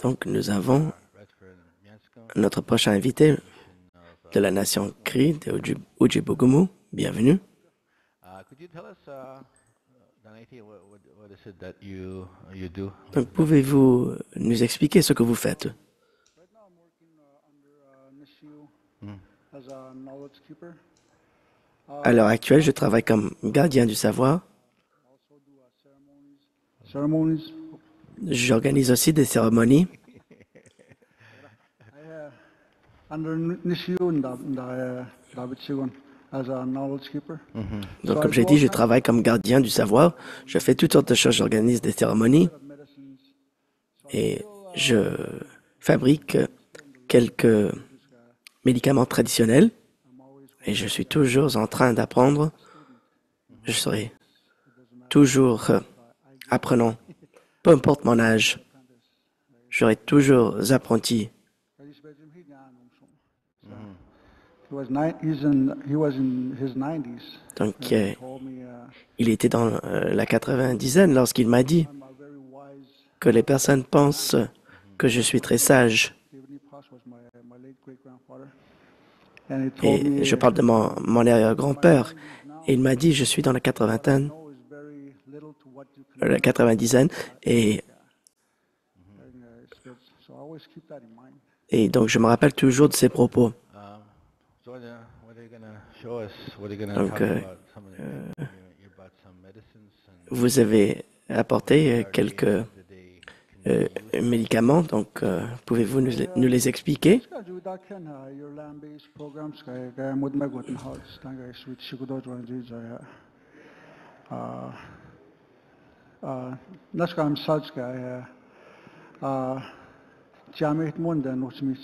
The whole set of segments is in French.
Donc, nous avons notre prochain invité de la nation Cri de Ojibwe. Bienvenue. Could you tell us, Danity, what is it that you do? Donc, pouvez-vous nous expliquer ce que vous faites? Right now, I'm working under NISU Mm. as a knowledge keeper. À l'heure actuelle, je travaille comme gardien du savoir. Also do ceremonies. J'organise aussi des cérémonies. Under NISU and David Sigon as a knowledge keeper. Donc, comme j'ai dit, je travaille comme gardien du savoir. Je fais toutes sortes de choses. J'organise des cérémonies et je fabrique quelques médicaments traditionnels. Et je suis toujours en train d'apprendre. Je serai toujours apprenant. Peu importe mon âge, je serai toujours apprenti. He was in his 90s. Donc, He told me, il était dans la 90e lorsqu'il m'a dit I'm a very wise. que les personnes pensent que je suis très sage. Stephen E. Poss was my late great grandfather. And he told Et me, je parle de mon arrière-grand-père. Et il m'a dit, je suis dans la 80e, know is very little to what you can la 90e. So I always keep that in mind. Et donc, je me rappelle toujours de ses propos. So what are you going to show us? What are you going to Donc, talk about? Some of the, you brought some medicines and vous avez apporté quelques médicaments. Donc, pouvez-vous nous les expliquer? Your land-based programs kaya mudmag watan house tanga switch sigudo jwanji jaya naskam saj kaya jamit munda nusmis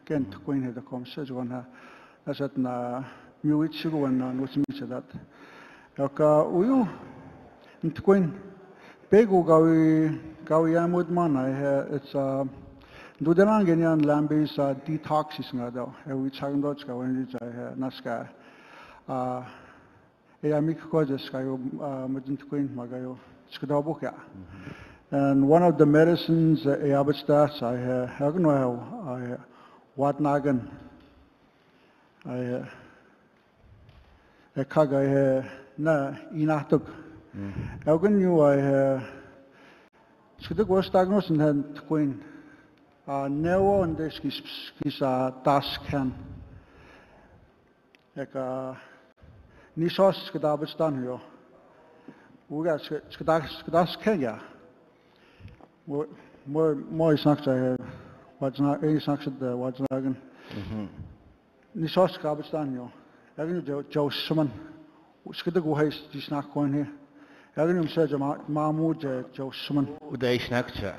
kent queen heda komsa jwana nasat na miwit siguwan nusmis dat yaka uyu queen pegu gawi yamud mana it's Dudelang ganyan lambis detoxes nga daw. We chagam daw ska when it's naska. Amik ko just kayo mudin queen magayo. Skadabo kya. And one of the medicines abastas I hagno I wat nagan. I kaga na inatuk. Hagan you I skadag was diagnosed and queen. Nevo and this is a task can. Like Nisos Kadabistan here. We got Skadas Kenya. More snacks I have. What's not any snacks at the what's not again. Nisos Kadabistan here. Again, Joe Suman. Skadago has this snack coin here. Again, says Mahmoud Joe Suman. Uday Snackcha.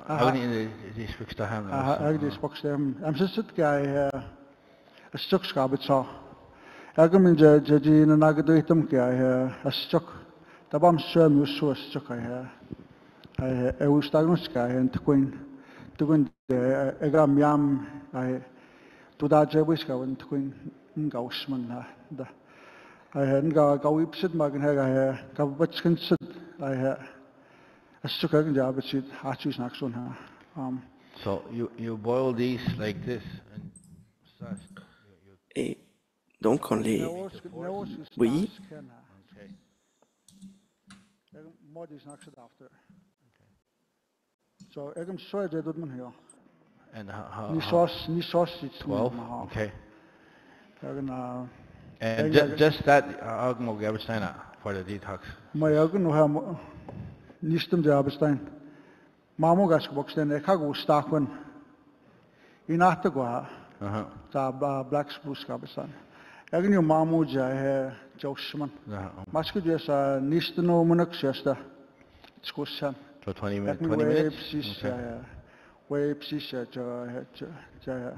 Agni is fixed to him. Agni spoke to him. I'm just a guy, a stuck scabit saw. Again, Jaji and Nagaduitum guy, a stuck. The bomb serve you so stuck. I was diagnosed guy and Queen. To win the Egram Yam, I to that Jawiska and Queen Gausman. I hadn't got a whipsit Magan Hag, I got what's considered. I took a job at it. I choose next one. So you boil these like this and such. Et donc, on les... Oui. Okay. More is next after. So I'm sorry they don't here. And how? Ni sauce it's 12. Okay. And just that Agmo Gaberstein for the detox. my organ no have Nistum Jabstein. Mamogas Boxten, a Kago Starkman. In Atagua, Black Spruce Cabastan. Agni Mamuja, Josman. Masku just Nistano Monoxesta. It's Gussan. So 20 minutes. 20 minutes. Waves is Josha.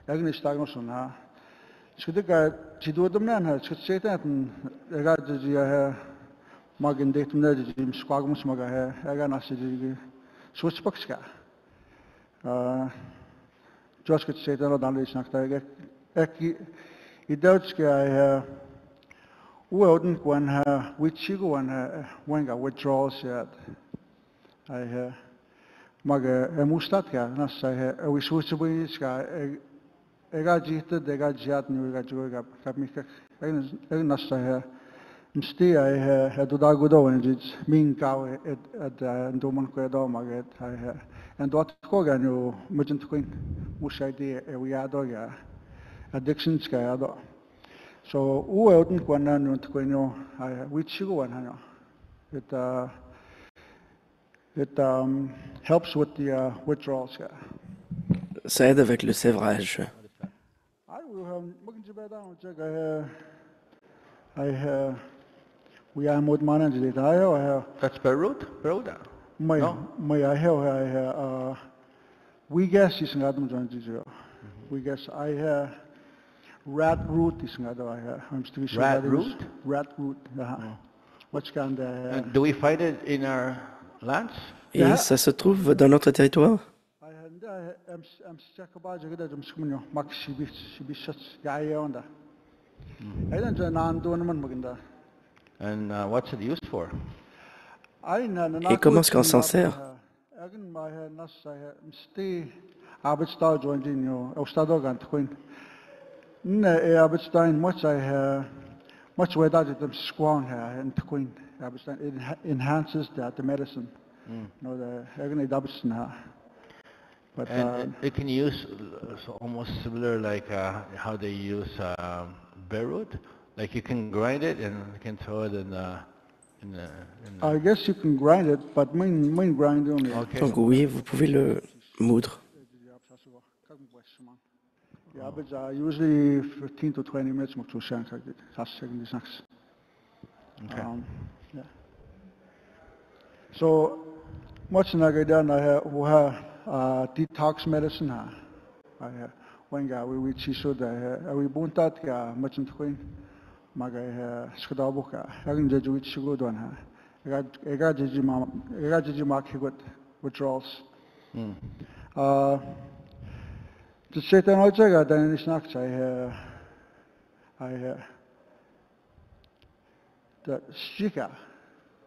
Agni Stagnoson. Skudika Chiduadam Nan, Satan, I got the Magan Datum Jim Squagmus Maga, Aganasi, Switchboxka. Just could say that on this night. Eki, Idotska, Woden when which you go and when I withdrawals yet. mag mustat ka nas we switch we ska ega jita dega jat nu ega juga kap mi ka nas msti do da godo en jits min ka et do man ko do mag en dort ko ga nu mujent kuin mushai we ado ya addictions ka ado so u oten ko na nu ko no we chigo wan ha it helps with the withdrawals. Ça aide avec le sévrage. That's Beirut? Beirut? We guess is not we guess rat root is not Rat root? Rat root. What's kind And do we find it in our lands? Et ça se trouve dans notre territoire? And what's it used for? Et comment est-ce qu'on s'en sert? It enhances the medicine. No, but And it can use almost similar like how they use Beirut. Like you can grind it and you can throw it in the I guess you can grind it, but main grind only. Okay. Donc oui, vous pouvez le moudre. Yeah, but usually 15 to 20 minutes to shank. Okay. Yeah. So much nagadan we have detox medicine when we chiso da we buntat ka much twin maga skadabuka agin jeju which go don ega jeji mark withdrawals the satan ojaga dan is not I the shika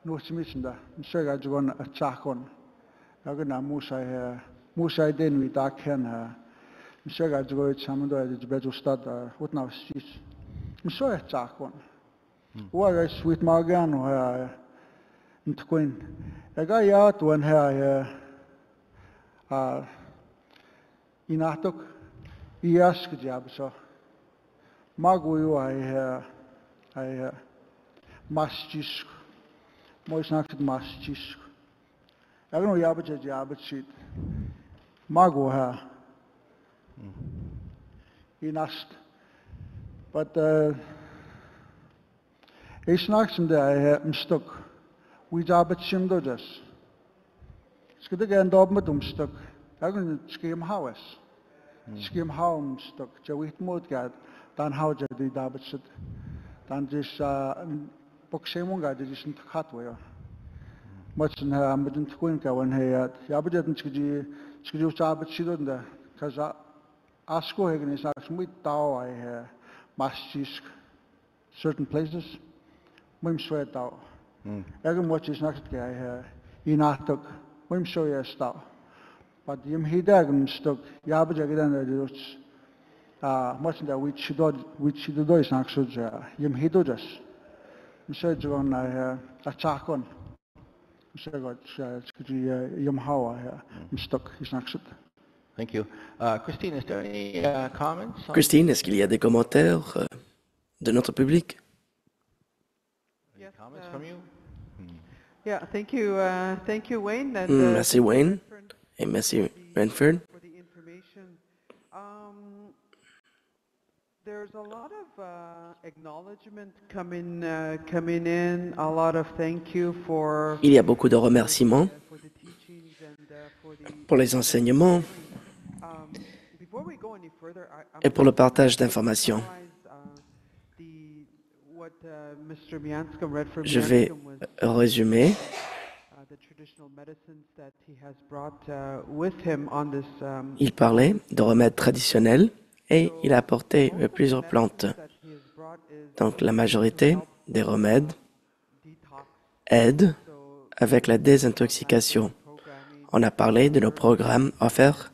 no simisnda msega jugon a chakon agna musai den we daken msega jugo chamdo de beju stad utna sis msoe chakon wa sweet magan ntquin ega ya to an inatok iask jabso magu I masjisk mooi snaakt masjisk ik nog jabet ziet mago ha inast but is snaakt hem daar stuk we jabet simdo just skide gaan op met stuk ik een scheme house scheme home stuk je weet moet gaat dan hou je die jabet zit dan dus Poksemunga did isn't hardware. Much in her Amazon Twinka when he had Yabadan Skiju Sabbat Shidunda, because Asko Hagen is actually Tao I hear Masjisk certain places. Mim sweat Tao. Egan watch is not I hear Inatok, Mim show your Tao. But Yim Hidagam stuck Yabajagan much in that which she do is not so Yim Hidojas. Mse jugon a chakon. Mse got yamhawa stuck his naxit. Thank you. Christine, is there any comments? Christine, est-ce qu'il y a des commentaires de notre public? Yes, comments from you? Yeah, thank you, Wayne. And, Merci Wayne et merci Renford. For the information. There's a lot of acknowledgement coming in, a lot of thank you for Il y a beaucoup de remerciements for the teachings and for the pour les enseignements before we go any further, et pour le partage d'informations. What Mr. Mianscom read from Je vais was résumer the traditional medicines that he has brought with him on this Il parlait de remèdes traditionnels et il a apporté plusieurs plantes. Donc la majorité des remèdes aident avec la désintoxication. On a parlé de nos programmes offerts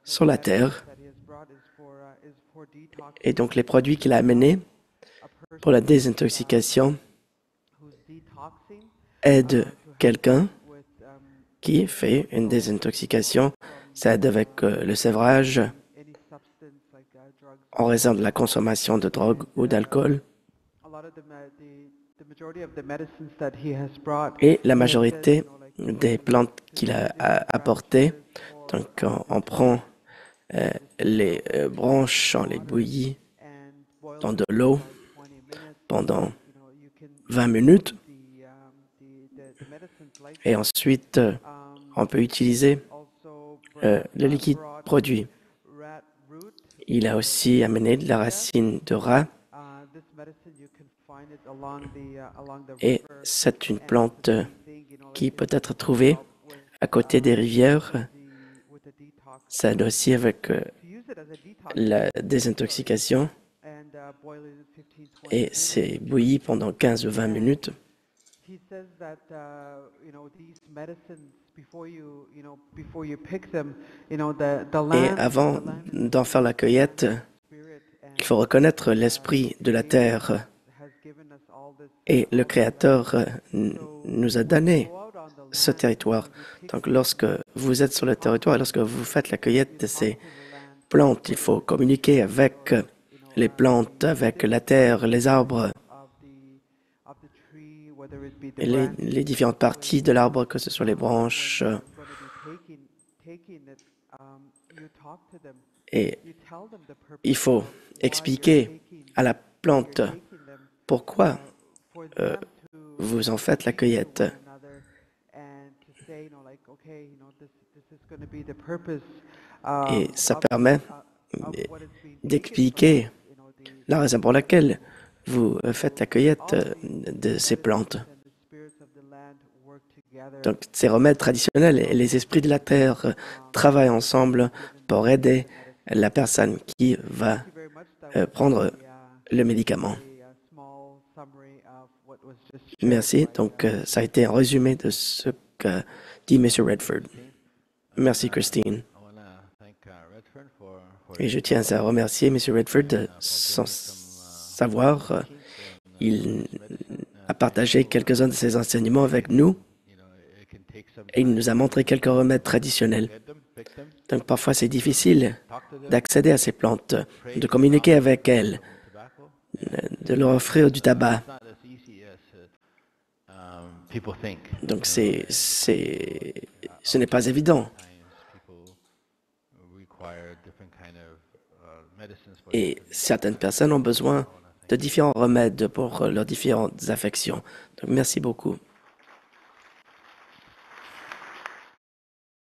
sur la Terre et donc les produits qu'il a amenés pour la désintoxication aident quelqu'un qui fait une désintoxication. Ça aide avec le sévrage en raison de la consommation de drogue ou d'alcool. Et la majorité des plantes qu'il a apportées, donc on prend les branches, on les bouillit dans de l'eau pendant 20 minutes et ensuite on peut utiliser le liquide produit. Il a aussi amené de la racine de rat et c'est une plante qui peut être trouvée à côté des rivières. Ça aide aussi avec la désintoxication et c'est bouilli pendant 15 ou 20 minutes. Et avant d'en faire la cueillette, il faut reconnaître l'esprit de la terre. Et le Créateur nous a donné ce territoire. Donc, lorsque vous êtes sur le territoire, lorsque vous faites la cueillette de ces plantes, il faut communiquer avec les plantes, avec la terre, les arbres, et les différentes parties de l'arbre, que ce soit les branches. Et il faut expliquer à la plante pourquoi vous en faites la cueillette. Et ça permet d'expliquer la raison pour laquelle vous faites la cueillette de ces plantes. Donc, ces remèdes traditionnels et les esprits de la terre travaillent ensemble pour aider la personne qui va prendre le médicament. Merci. Donc, ça a été un résumé de ce que dit M. Redford. Merci, Christine. Et je tiens à remercier M. Redford de son savoir. Il a partagé quelques-uns de ses enseignements avec nous et il nous a montré quelques remèdes traditionnels. Donc, parfois, c'est difficile d'accéder à ces plantes, de communiquer avec elles, de leur offrir du tabac. Donc, ce n'est pas évident. Et certaines personnes ont besoin de différents remèdes pour leurs différentes affections. Donc, merci beaucoup.